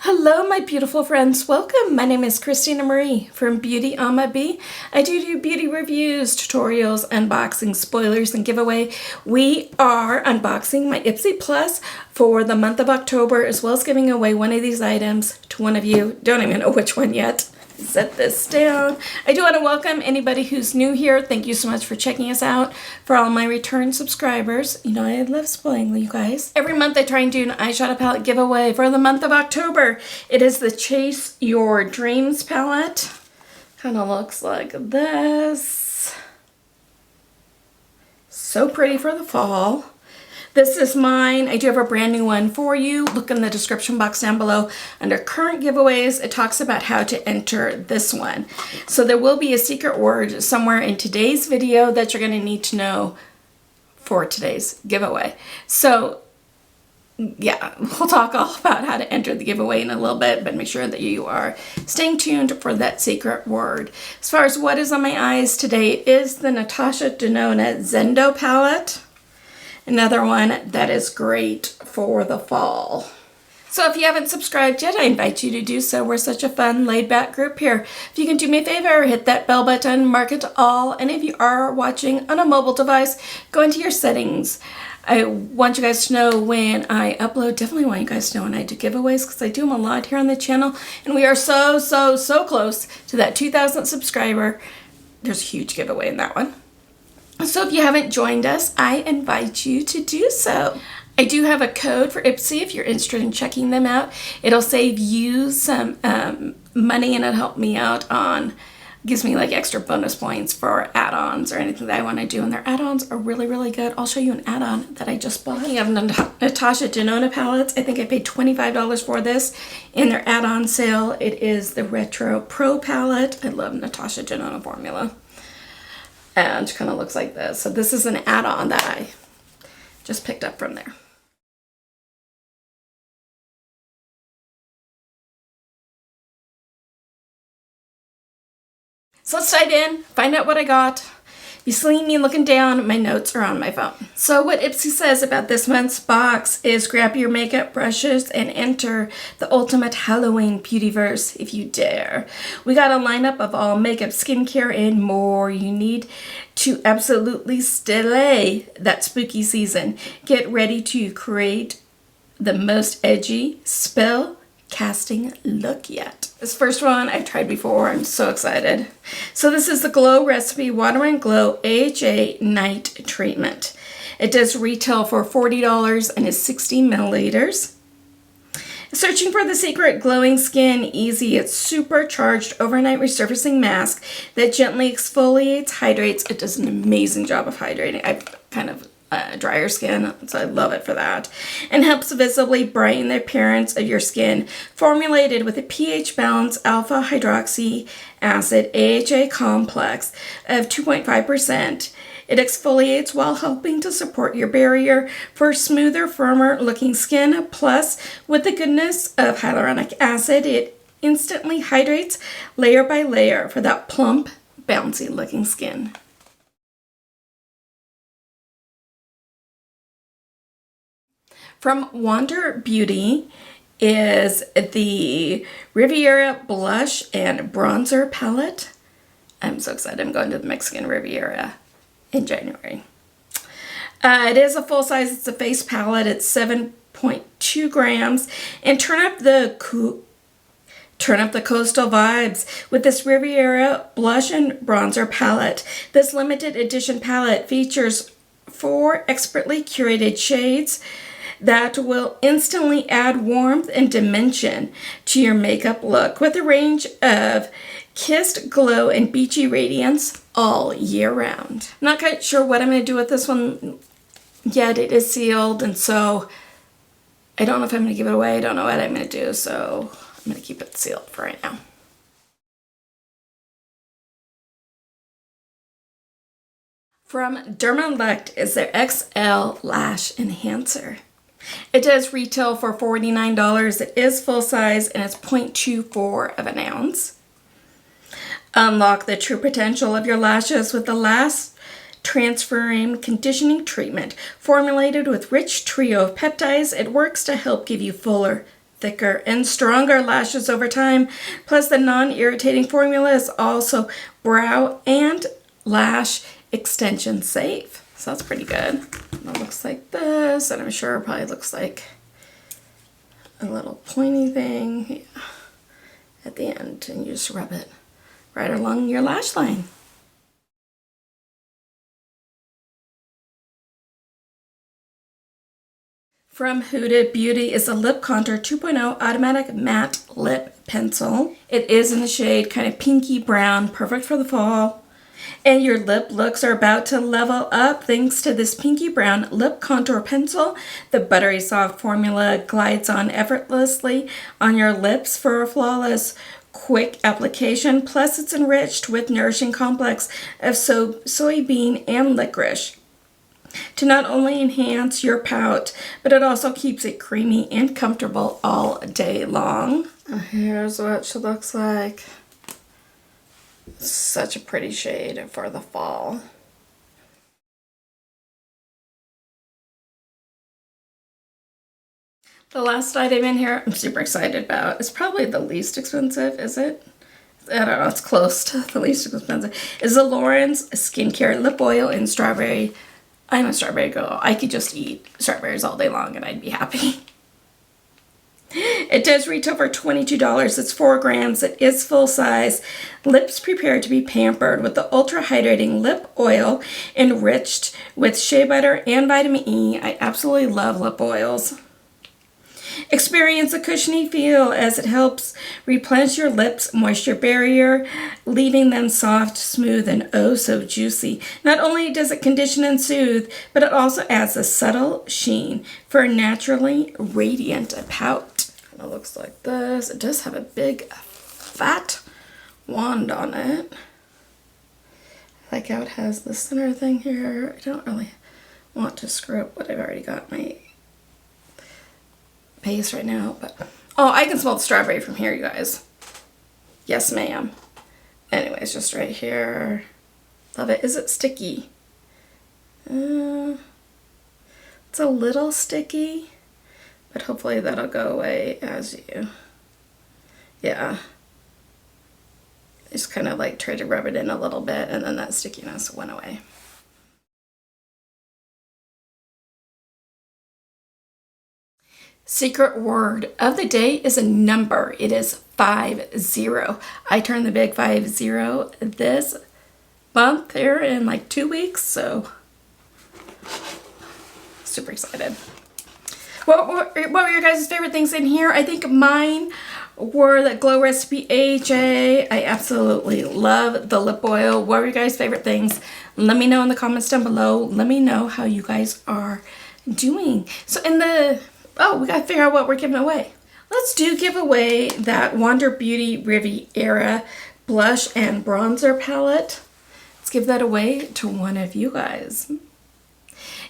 Hello, my beautiful friends. Welcome. My name is Christina Marie from BeautyAmaB. I do beauty reviews, tutorials, unboxing, spoilers, and giveaway. We are unboxing my Ipsy Plus for the month of October, as well as giving away one of these items to one of you. Don't even know which one yet. Set this down. I do want to welcome anybody who's new here. Thank you so much for checking us out. For all my return subscribers, you know I love spoiling you guys. Every month I try and do an eyeshadow palette giveaway for the month of October. It is the Chase Your Dreams palette. Kind of looks like this. So pretty for the fall. This is mine. I do have a brand new one for you. Look in the description box down below. Under current giveaways, it talks about how to enter this one. So there will be a secret word somewhere in today's video that you're going to need to know for today's giveaway. So yeah, we'll talk all about how to enter the giveaway in a little bit, but make sure that you are staying tuned for that secret word. As far as what is on my eyes today, it is the Natasha Denona Zendo palette. Another one that is great for the fall. So if you haven't subscribed yet, I invite you to do so. We're such a fun, laid-back group here. If you can do me a favor, hit that bell button, mark it to all, and if you are watching on a mobile device, go into your settings. I want you guys to know when I upload, definitely want you guys to know when I do giveaways, because I do them a lot here on the channel, and we are so close to that 2,000 subscriber. There's a huge giveaway in that one. So if you haven't joined us, I invite you to do so. I do have a code for Ipsy if you're interested in checking them out. It'll save you some money, and it'll help me out on, gives me like extra bonus points for add-ons or anything that I want to do. And their add-ons are really good. I'll show you an add-on that I just bought. Speaking of Natasha Denona palettes, I think I paid $25 for this in their add-on sale. It is the Retro Pro palette. I love Natasha Denona formula. And it kind of looks like this. So this is an add-on that I just picked up from there. So let's dive in, find out what I got. If you see me looking down, my notes are on my phone. So what Ipsy says about this month's box is grab your makeup brushes and enter the ultimate Halloween beautyverse if you dare. We got a lineup of all makeup, skincare, and more you need to absolutely slay that spooky season. Get ready to create the most edgy spell casting look yet. This first one I've tried before. I'm so excited. So this is the Glow Recipe Water and Glow AHA Night Treatment. It does retail for $40 and is 60 milliliters. Searching for the secret glowing skin easy. It's supercharged overnight resurfacing mask that gently exfoliates, hydrates. It does an amazing job of hydrating. I've kind of drier skin, so I love it for that, and helps visibly brighten the appearance of your skin. Formulated with a pH balanced alpha hydroxy acid AHA complex of 2.5%, it exfoliates while helping to support your barrier for smoother, firmer looking skin. Plus, with the goodness of hyaluronic acid, it instantly hydrates layer by layer for that plump, bouncy looking skin. From Wander Beauty is the Riviera Blush and Bronzer Palette. I'm so excited. I'm going to the Mexican Riviera in January. It is a full size. It's a face palette. It's 7.2 grams. And turn up the coastal vibes with this Riviera Blush and Bronzer Palette. This limited edition palette features 4 expertly curated shades that will instantly add warmth and dimension to your makeup look with a range of kissed glow and beachy radiance all year round. I'm not quite sure what I'm going to do with this one yet. It is sealed, and so I don't know if I'm going to give it away. I don't know what I'm going to do, so I'm going to keep it sealed for right now. From Dermalect is their XL Lash Enhancer. It does retail for $49. It is full size and it's 0.24 of an ounce. Unlock the true potential of your lashes with the Lash Transferring Conditioning Treatment. Formulated with rich trio of peptides, it works to help give you fuller, thicker and stronger lashes over time. Plus, the non-irritating formula is also brow and lash extension safe. So that's pretty good. It looks like this, and I'm sure it probably looks like a little pointy thing at the end, and you just rub it right along your lash line. From Huda Beauty is a Lip Contour 2.0 Automatic Matte Lip Pencil. It is in the shade kind of pinky brown, perfect for the fall. And your lip looks are about to level up thanks to this pinky brown lip contour pencil. The buttery soft formula glides on effortlessly on your lips for a flawless, quick application. Plus, it's enriched with nourishing complex of soybean and licorice to not only enhance your pout, but it also keeps it creamy and comfortable all day long. Here's what she looks like. Such a pretty shade for the fall. The last item in here I'm super excited about. It's probably the least expensive, is it? I don't know, it's close to the least expensive. Is the Lauren's Skincare Lip Oil in Strawberry. I'm a strawberry girl. I could just eat strawberries all day long and I'd be happy. It does retail for $22. It's 4 grams. It is full size. Lips prepared to be pampered with the ultra hydrating lip oil enriched with shea butter and vitamin E. I absolutely love lip oils. Experience a cushiony feel as it helps replenish your lips' moisture barrier, leaving them soft, smooth, and oh so juicy. Not only does it condition and soothe, but it also adds a subtle sheen for a naturally radiant pout. It looks like this. It does have a big, fat wand on it. I like how it has the center thing here. I don't really want to screw up what I've already got my base right now, but oh, I can smell the strawberry from here, you guys. Yes, ma'am. Anyways, just right here. Love it. Is it sticky? It's a little sticky, but hopefully that'll go away as you, yeah. Just kind of like try to rub it in a little bit, and then that stickiness went away. Secret word of the day is a number. It is 50. I turned the big 50 this month here in like 2 weeks, so super excited. What were your guys' favorite things in here? I think mine were the Glow Recipe AHA. I absolutely love the lip oil. What were your guys' favorite things? Let me know in the comments down below. Let me know how you guys are doing. So in the oh, we gotta figure out what we're giving away. Let's give away that Wander Beauty Riviera blush and bronzer palette. Let's give that away to one of you guys.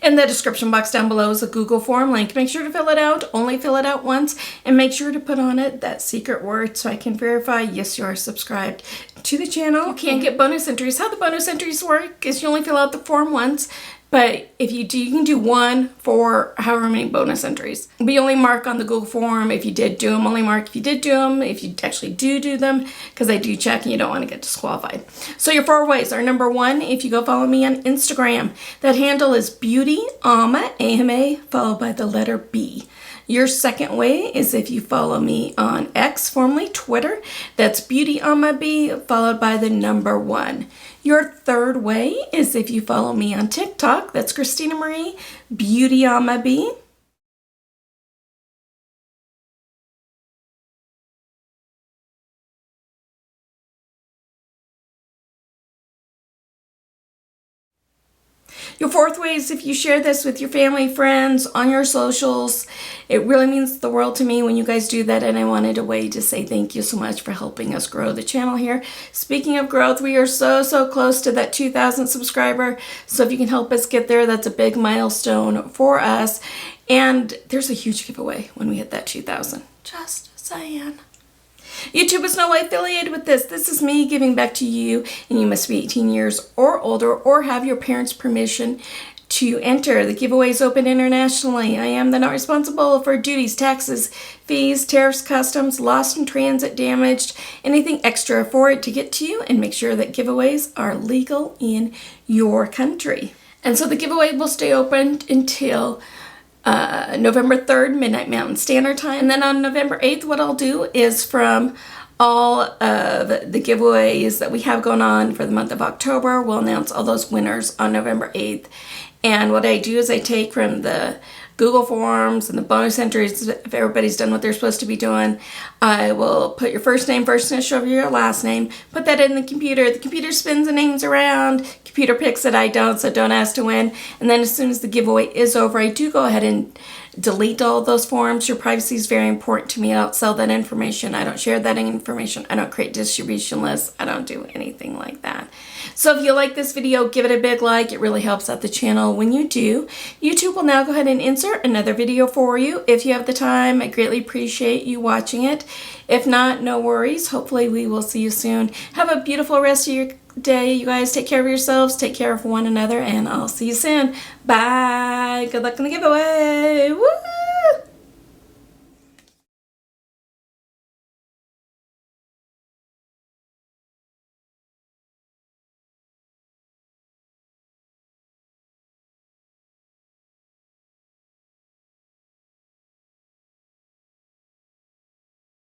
In the description box down below is a Google form link. Make sure to fill it out. Only fill it out once, and make sure to put on it that secret word so I can verify yes, you are subscribed to the channel. You can get bonus entries. How the bonus entries work is you only fill out the form once. But if you do, you can do one for however many bonus entries. We only mark on the Google form if you did do them, only mark if you did do them, if you actually do them, because I do check and you don't want to get disqualified. So your 4 ways are: number 1, if you go follow me on Instagram, that handle is BeautyAmaB, A-M-A, followed by the letter B. Your second way is if you follow me on X, formerly Twitter, that's BeautyAmaB, followed by the number 1. Your third way is if you follow me on TikTok, that's Christina Marie, BeautyAmaB. Your fourth way is if you share this with your family, friends, on your socials. It really means the world to me when you guys do that, and I wanted a way to say thank you so much for helping us grow the channel here. Speaking of growth, we are so close to that 2,000 subscriber, so if you can help us get there, that's a big milestone for us. And there's a huge giveaway when we hit that 2,000. Just saying. YouTube is no way affiliated with this. This is me giving back to you, and you must be 18 years or older or have your parents' permission to enter. The giveaway is open internationally. I am not responsible for duties, taxes, fees, tariffs, customs, lost in transit, damaged, anything extra for it to get to you, and make sure that giveaways are legal in your country. And so the giveaway will stay open until November 3rd, Midnight Mountain Standard Time. And then on November 8th, what I'll do is from all of the giveaways that we have going on for the month of October, we'll announce all those winners on November 8th. And what I do is I take from the Google Forms and the bonus entries, if everybody's done what they're supposed to be doing, I will put your first initial of your last name, put that in the computer spins the names around, computer picks it, I don't, so don't ask to win, and then as soon as the giveaway is over, I do go ahead and delete all those forms. Your privacy is very important to me. I don't sell that information. I don't share that information. I don't create distribution lists. I don't do anything like that. So if you like this video, give it a big like. It really helps out the channel when you do. YouTube will now go ahead and insert another video for you. If you have the time, I greatly appreciate you watching it. If not, no worries. Hopefully we will see you soon. Have a beautiful rest of your day. You guys take care of yourselves, take care of one another, and I'll see you soon. Bye. Good luck in the giveaway. Woo!